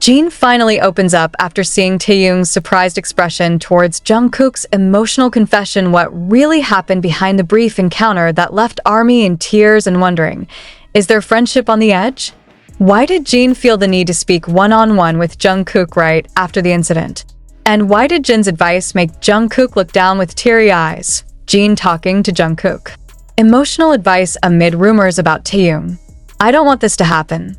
Jin finally opens up after seeing Taehyung's surprised expression towards Jungkook's emotional confession what really happened behind the brief encounter that left ARMY in tears and wondering, is their friendship on the edge? Why did Jin feel the need to speak one-on-one with Jungkook right after the incident? And why did Jin's advice make Jungkook look down with teary eyes? Jin talking to Jungkook. Emotional advice amid rumors about Taehyung. I don't want this to happen.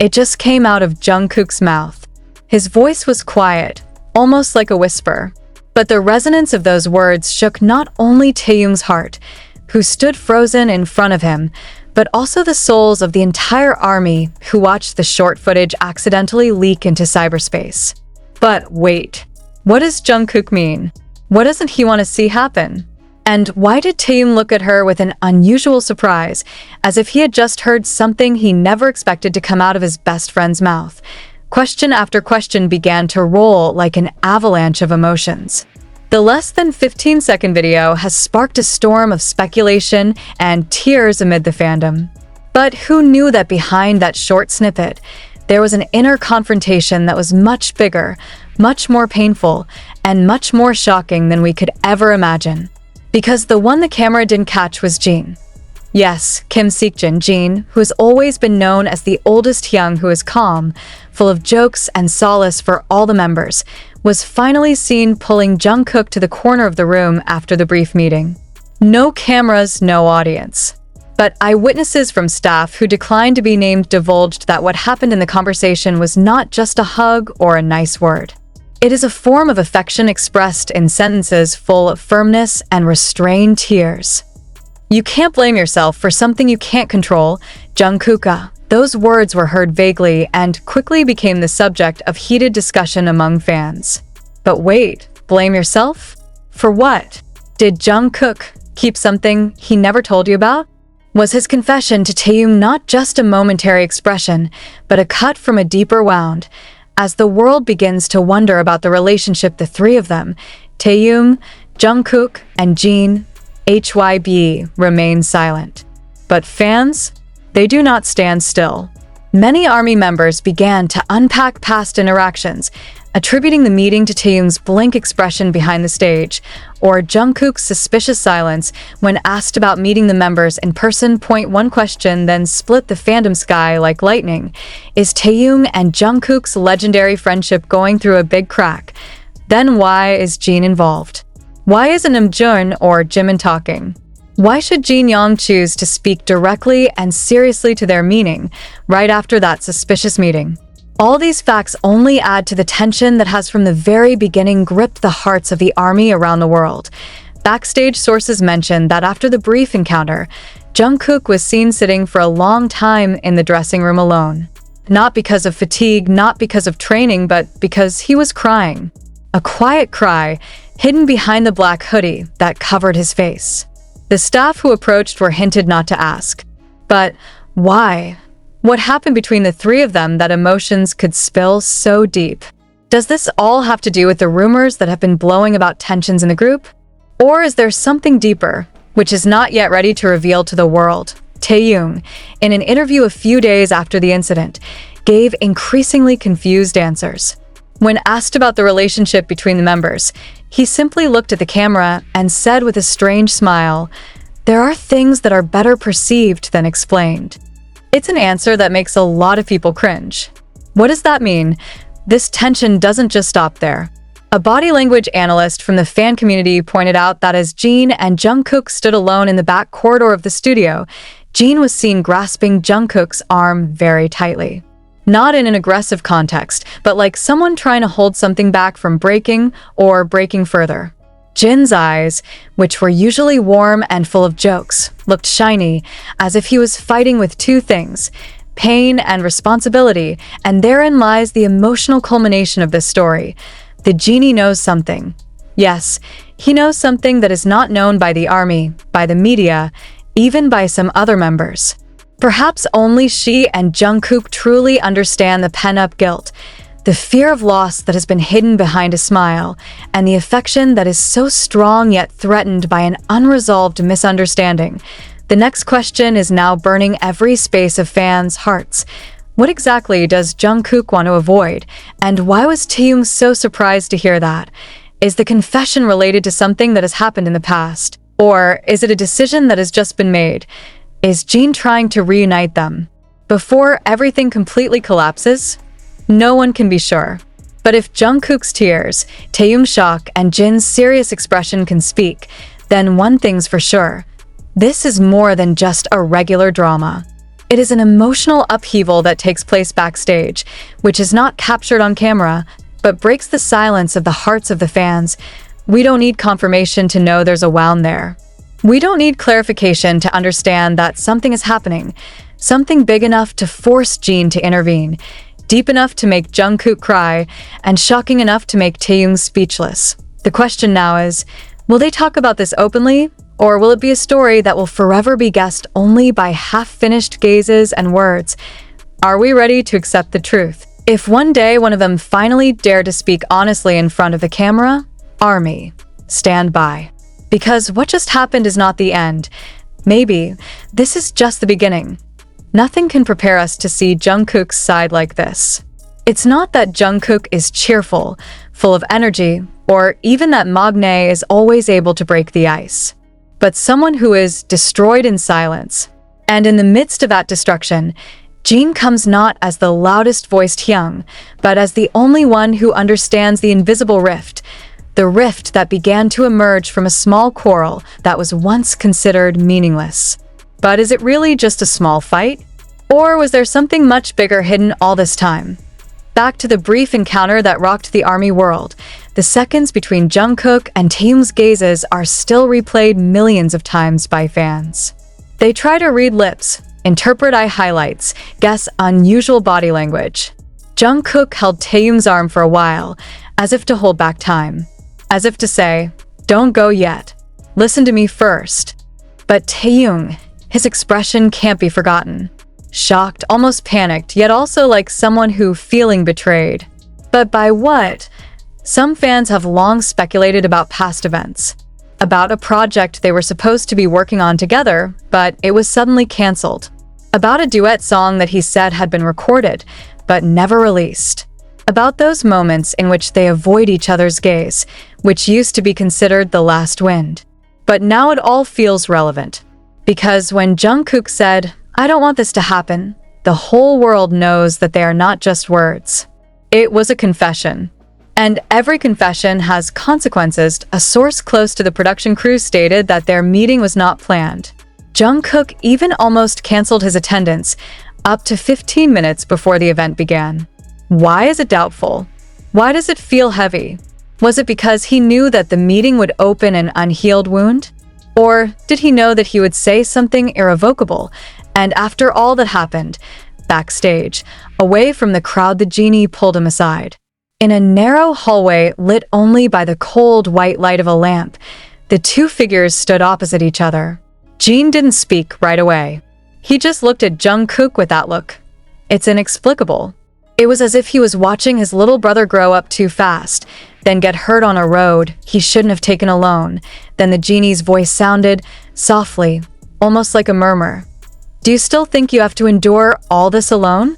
It just came out of Jungkook's mouth. His voice was quiet, almost like a whisper. But the resonance of those words shook not only Taehyung's heart, who stood frozen in front of him, but also the souls of the entire ARMY who watched the short footage accidentally leak into cyberspace. But wait, what does Jungkook mean? What doesn't he want to see happen? And why did Taehyung look at her with an unusual surprise, as if he had just heard something he never expected to come out of his best friend's mouth? Question after question began to roll like an avalanche of emotions. The less than 15-second video has sparked a storm of speculation and tears amid the fandom. But who knew that behind that short snippet, there was an inner confrontation that was much bigger, much more painful, and much more shocking than we could ever imagine? Because the one the camera didn't catch was Jin. Yes, Kim Seokjin, Jin, who has always been known as the oldest Hyung who is calm, full of jokes and solace for all the members, was finally seen pulling Jungkook to the corner of the room after the brief meeting. No cameras, no audience. But eyewitnesses from staff who declined to be named divulged that what happened in the conversation was not just a hug or a nice word. It is a form of affection expressed in sentences full of firmness and restrained tears. You can't blame yourself for something you can't control, Jungkook. Those words were heard vaguely and quickly became the subject of heated discussion among fans. But wait, blame yourself? For what? Did Jungkook keep something he never told you about? Was his confession to Taehyung not just a momentary expression, but a cut from a deeper wound? As the world begins to wonder about the relationship the three of them, Taehyung, Jungkook, and Jin, HYB, remain silent. But fans? They do not stand still. Many ARMY members began to unpack past interactions, attributing the meeting to Taehyung's blank expression behind the stage, or Jungkook's suspicious silence when asked about meeting the members in person. One question then split the fandom sky like lightning. Is Taehyung and Jungkook's legendary friendship going through a big crack? Then why is Jin involved? Why isn't Namjoon or Jimin talking? Why should Jin Young choose to speak directly and seriously to their meaning right after that suspicious meeting? All these facts only add to the tension that has from the very beginning gripped the hearts of the ARMY around the world. Backstage sources mentioned that after the brief encounter, Jungkook was seen sitting for a long time in the dressing room alone. Not because of fatigue, not because of training, but because he was crying. A quiet cry, hidden behind the black hoodie that covered his face. The staff who approached were hinted not to ask. But why? What happened between the three of them that emotions could spill so deep? Does this all have to do with the rumors that have been blowing about tensions in the group? Or is there something deeper, which is not yet ready to reveal to the world? Taehyung, in an interview a few days after the incident, gave increasingly confused answers. When asked about the relationship between the members, he simply looked at the camera and said with a strange smile, "There are things that are better perceived than explained." It's an answer that makes a lot of people cringe. What does that mean? This tension doesn't just stop there. A body language analyst from the fan community pointed out that as Jin and Jungkook stood alone in the back corridor of the studio, Jin was seen grasping Jungkook's arm very tightly. Not in an aggressive context, but like someone trying to hold something back from breaking or breaking further. Jin's eyes, which were usually warm and full of jokes, looked shiny, as if he was fighting with two things, pain and responsibility, and therein lies the emotional culmination of this story. The genie knows something. Yes, he knows something that is not known by the ARMY, by the media, even by some other members. Perhaps only she and Jungkook truly understand the pent-up guilt, the fear of loss that has been hidden behind a smile, and the affection that is so strong yet threatened by an unresolved misunderstanding. The next question is now burning every space of fans' hearts. What exactly does Jungkook want to avoid? And why was Taehyung so surprised to hear that? Is the confession related to something that has happened in the past? Or is it a decision that has just been made? Is Jin trying to reunite them? Before everything completely collapses? No one can be sure. But if Jungkook's tears, Taehyung's shock, and Jin's serious expression can speak, then one thing's for sure. This is more than just a regular drama. It is an emotional upheaval that takes place backstage, which is not captured on camera, but breaks the silence of the hearts of the fans. We don't need confirmation to know there's a wound there. We don't need clarification to understand that something is happening, something big enough to force Jin to intervene, deep enough to make Jungkook cry, and shocking enough to make Taehyung speechless. The question now is, will they talk about this openly, or will it be a story that will forever be guessed only by half-finished gazes and words? Are we ready to accept the truth? If one day one of them finally dared to speak honestly in front of the camera, ARMY, stand by. Because what just happened is not the end. Maybe this is just the beginning. Nothing can prepare us to see Jungkook's side like this. It's not that Jungkook is cheerful, full of energy, or even that Magne is always able to break the ice, but someone who is destroyed in silence. And in the midst of that destruction, Jin comes not as the loudest-voiced Hyung, but as the only one who understands the invisible rift, the rift that began to emerge from a small quarrel that was once considered meaningless. But is it really just a small fight? Or was there something much bigger hidden all this time? Back to the brief encounter that rocked the ARMY world, the seconds between Jungkook and Taehyung's gazes are still replayed millions of times by fans. They try to read lips, interpret eye highlights, guess unusual body language. Jungkook held Taehyung's arm for a while, as if to hold back time. As if to say, "Don't go yet. Listen to me first." But Taehyung, his expression can't be forgotten. Shocked, almost panicked, yet also like someone who feeling betrayed. But by what? Some fans have long speculated about past events. About a project they were supposed to be working on together, but it was suddenly cancelled. About a duet song that he said had been recorded, but never released. About those moments in which they avoid each other's gaze, which used to be considered the last wind. But now it all feels relevant. Because when Jungkook said, "I don't want this to happen," the whole world knows that they are not just words. It was a confession. And every confession has consequences. A source close to the production crew stated that their meeting was not planned. Jungkook even almost canceled his attendance, up to 15 minutes before the event began. Why is it doubtful? Why does it feel heavy? Was it because he knew that the meeting would open an unhealed wound? Or did he know that he would say something irrevocable? And after all that happened, backstage, away from the crowd, the genie pulled him aside. In a narrow hallway lit only by the cold white light of a lamp, the two figures stood opposite each other. Jin didn't speak right away. He just looked at Jungkook with that look. It's inexplicable. It was as if he was watching his little brother grow up too fast, then get hurt on a road he shouldn't have taken alone. Then the genie's voice sounded softly, almost like a murmur. "Do you still think you have to endure all this alone?"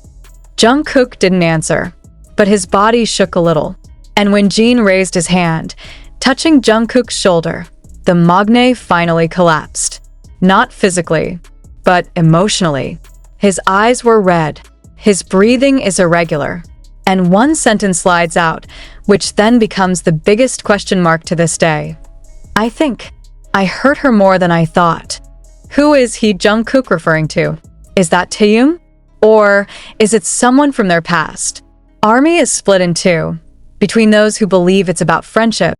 Jungkook didn't answer, but his body shook a little. And when Jin raised his hand, touching Jungkook's shoulder, the Magne finally collapsed. Not physically, but emotionally. His eyes were red. His breathing is irregular. And one sentence slides out, which then becomes the biggest question mark to this day. "I think I hurt her more than I thought." Who is he, Jungkook, referring to? Is that Taehyung? Or is it someone from their past? ARMY is split in two, between those who believe it's about friendship